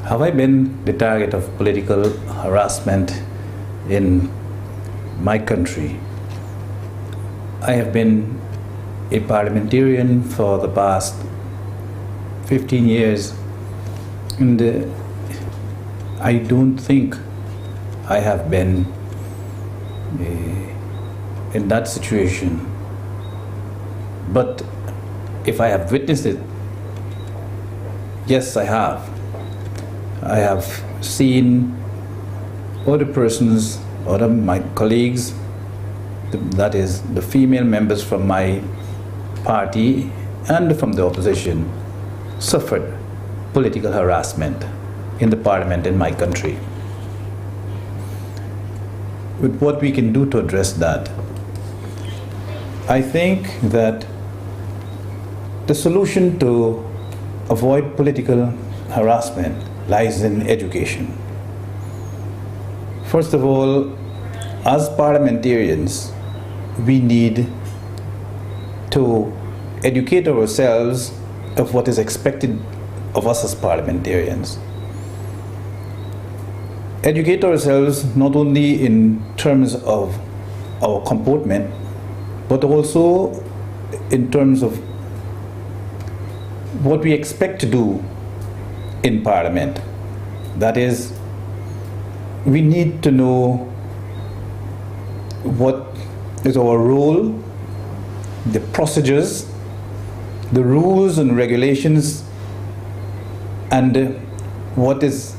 Have I been the target of political harassment in my country? I have been a parliamentarian for the past 15 years, and I don't think I have been in that situation. But if I have witnessed it, yes, I have. I have seen other persons, other my colleagues, that is the female members from my party and from the opposition, suffered political harassment in the parliament in my country. With what we can do to address that, I think that the solution to avoid political harassment lies in education. First of all, as parliamentarians, we need to educate ourselves of what is expected of us as parliamentarians. Educate ourselves not only in terms of our comportment, but also in terms of what we expect to do in Parliament. That is, we need to know what is our role, the procedures, the rules and regulations, and what is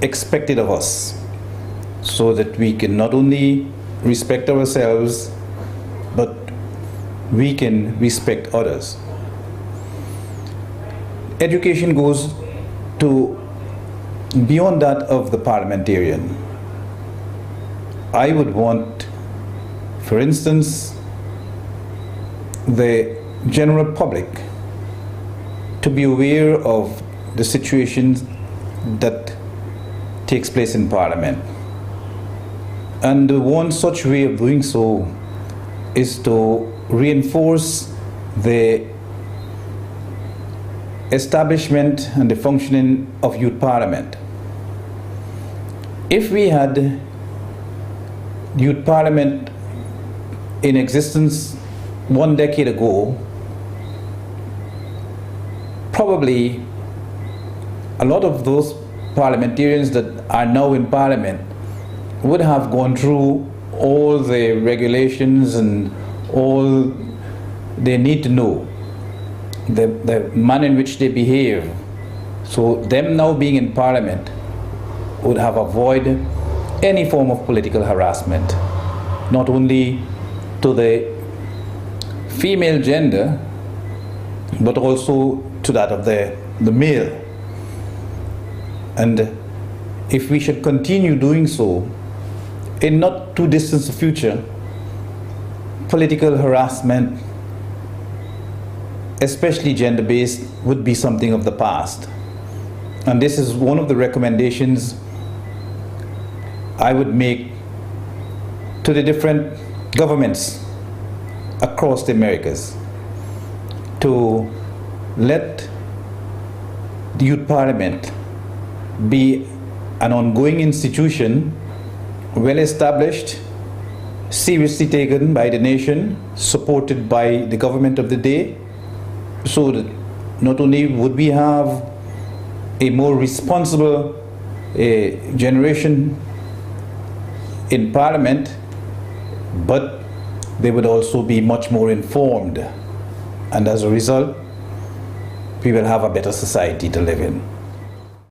expected of us, so that we can not only respect ourselves, but we can respect others. Education goes to beyond that of the parliamentarian. I would want, for instance, the general public to be aware of the situations that takes place in Parliament. And one such way of doing so is to reinforce the establishment and the functioning of youth parliament. If we had youth parliament in existence 1 decade ago, probably a lot of those parliamentarians that are now in parliament would have gone through all the regulations and all they need to know, the manner in which they behave. So them now being in parliament would have avoided any form of political harassment, not only to the female gender, but also to that of the male. And if we should continue doing so, in not too distant future, political harassment, especially gender-based, would be something of the past. And this is one of the recommendations I would make to the different governments across the Americas, to let the youth parliament be an ongoing institution, well established, seriously taken by the nation, supported by the government of the day, so that not only would we have a more responsible generation in Parliament, but they would also be much more informed, and as a result, we will have a better society to live in.